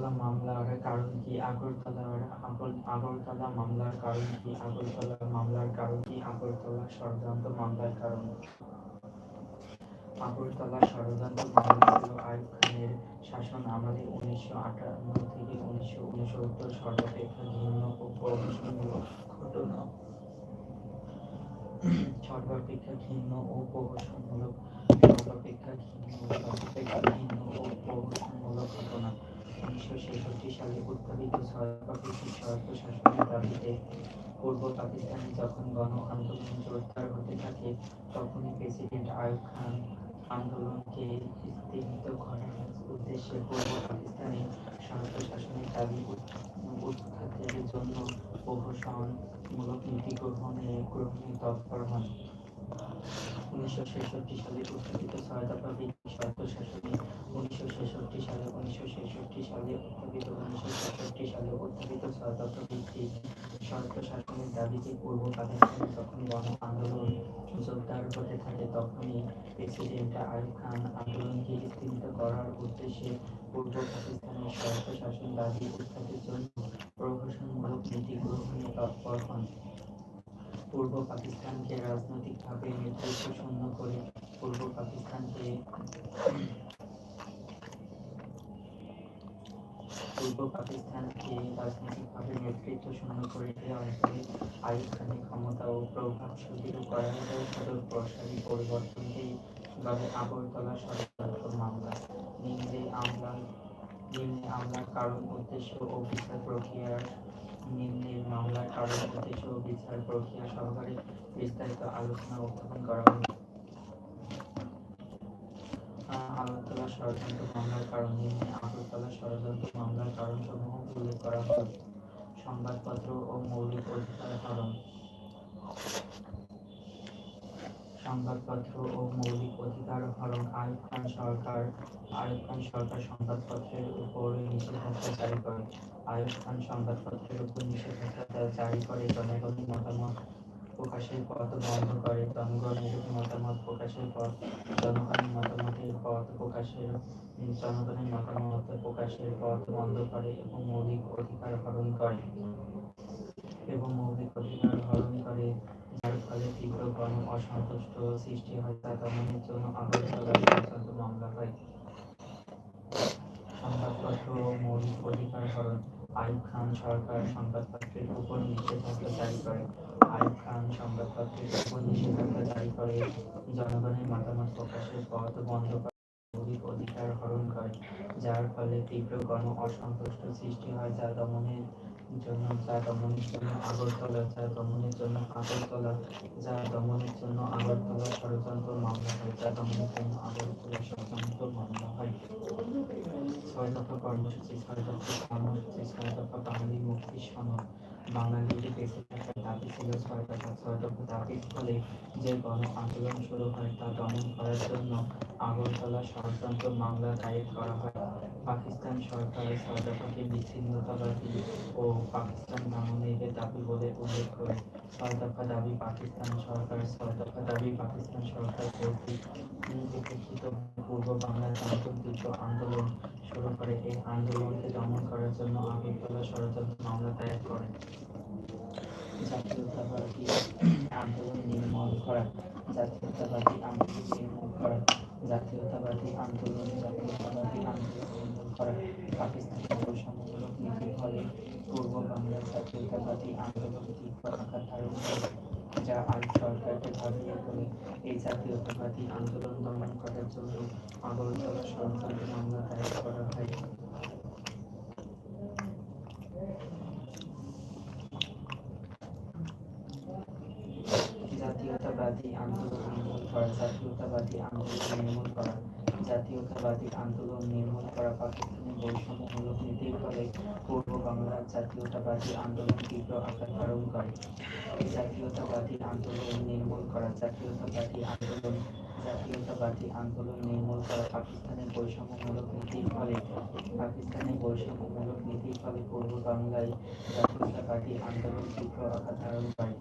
আগরতলা মামলার কারণ কি? আগরতলা মামলার কারণ কি? আগরতলা মামলার কারণ কি? আগরতলা ষড়যন্ত্র মামলার কারণ। আগরতলা ষড়যন্ত্র মামলা ছিল আইয়ুব খানের শাসন আমলে 1958 থেকে 1969 সর্বাপেক্ষা ঘৃণ্য ও প্রহসনমূলক ঘটনা। সর্বাপেক্ষা ঘৃণ্য ও প্রহসনমূলক ঘটনা। 1966 সালে উত্থাপিত 6 দফা ভিত্তিক স্বায়ত্তশাসনের দাবিতে পূর্ব পাকিস্তানে যখন গণ আন্দোলন জোরদার হতে থাকে, তখনই প্রেসিডেন্ট আইয়ুব খান আন্দোলনকে স্তিমিত করার উদ্দেশ্যে পূর্ব পাকিস্তানে স্বায়ত্তশাসনের দাবি উৎখাতের জন্য প্রহসনমূলক নীতি গ্রহণে তৎপর হন। 1966 সালে উত্থাপিত 6 দফা ভিত্তিক স্বায়ত্তশাসনে 1966 সালে উত্থাপিত 6 দফা ভিত্তিক স্বায়ত্তশাসনের দাবিতে পূর্ব পাকিস্তানে যখন গণ আন্দোলন জোরদার হতে থাকে, তখনই প্রেসিডেন্ট আইয়ুব খান আন্দোলনকে স্তিমিত করার উদ্দেশ্যে পূর্ব পাকিস্তানের স্বায়ত্তশাসন দাবি উৎখাতের জন্য প্রহসনমূলক নীতি গ্রহণে তৎপর হন। পূর্ব পাকিস্তানকে রাজনৈতিকভাবে নেতৃত্বশূন্য করে পূর্ব পাকিস্তানকে রাজনৈতিকভাবে নেতৃত্বশূন্য করে এ অঞ্চলে আইয়ুব খানের ক্ষমতা ও প্রভাব সুদৃঢ় করার সুদূরপ্রসারী পরিবর্তনকেই বলে আগরতলা ষড়যন্ত্র মামলা। নিম্নে মামলার কারণ, উদ্দেশ্য ও বিচার প্রক্রিয়ার সহকারে বিস্তারিত আলোচনা উত্থাপন করা হলো। আগরতলা ষড়যন্ত্র মামলার কারণ। নিম্নে আগরতলা ষড়যন্ত্র মামলার কারণসমূহ উল্লেখ করা হলো। সংবাদপত্র ও মৌলিক অধিকার হরণ। আইয়ুব খান সরকার সংবাদপত্রের উপর নিষেধাজ্ঞা জারি করে। জনগণের মতামত প্রকাশের পথ বন্ধ করে। জনগণের মতামত প্রকাশের পথ বন্ধ করে এবং মৌলিক অধিকার হরণ করে, যার ফলে তীব্র গণ অসন্তুষ্ট সৃষ্টি হয়। তা দমনের জন্য আগরতলা ষড়যন্ত্র মামলা হয়। সংবাদপত্র ও মৌলিক অধিকার হরণ। আইয়ুব খান সরকার সংবাদপত্রের উপর নিষেধাজ্ঞা জারি করে, জনগণের মতামত প্রকাশের পথ বন্ধ করে, মৌলিক অধিকার হরণ করে, যার ফলে তীব্র গণ অসন্তুষ্ট সৃষ্টি হয়। যা দমনের জন্য আগরতলা ষড়যন্ত্র মামলা হয়। 6 দফা কর্মসূচি। 6 দফা বাঙালি মুক্তি সনদ। বাঙালির বেঁচে থাকার দাবি ছিল 6 দফা। 6 দফা দাবির ফলে যে গণ আন্দোলন শুরু হয় তা দমন করার জন্য আগরতলা ষড়যন্ত্র মামলা দায়ের করা হয়। পাকিস্তান সরকার 6 দফাকে বিচ্ছিন্নতাবাদী ও পাকিস্তান দমনের দাবি বলে উল্লেখ করে। 6 দফা দাবি পাকিস্তান সরকার কর্তৃক উপেক্ষিত পূর্ব বাংলার জনগণ তীব্র আন্দোলন শুরু করে। এই আন্দোলনকে দমন করার জন্য আগরতলা ষড়যন্ত্র মামলা দায়ের করে। জাতীয়তাবাদী আন্দোলন নির্মূল করা। পাকিস্তানের বৈষম্যমূলক নীতির ফলে পূর্ব বাংলার জাতীয়তাবাদী আন্দোলন তীব্র আকার ধারণ করে, যা আইয়ুব সরকারকে ভাবিয়ে তোলে। এই জাতীয়তাবাদী আন্দোলন দমন করার জন্য আগরতলা ষড়যন্ত্র মামলা দায়ের করা হয়। জাতীয়তাবাদী আন্দোলন নির্মূল করা। পাকিস্তানের বৈষম্যমূলক নীতির ফলে পূর্ব বাংলার জাতীয়তাবাদী আন্দোলন তীব্র আকার ধারণ করে। জাতীয়তাবাদী আন্দোলন নির্মূল করা। পাকিস্তানের বৈষম্যমূলক নীতির ফলে পূর্ব বাংলায় জাতীয়তাবাদী আন্দোলন তীব্র আকার ধারণ করে।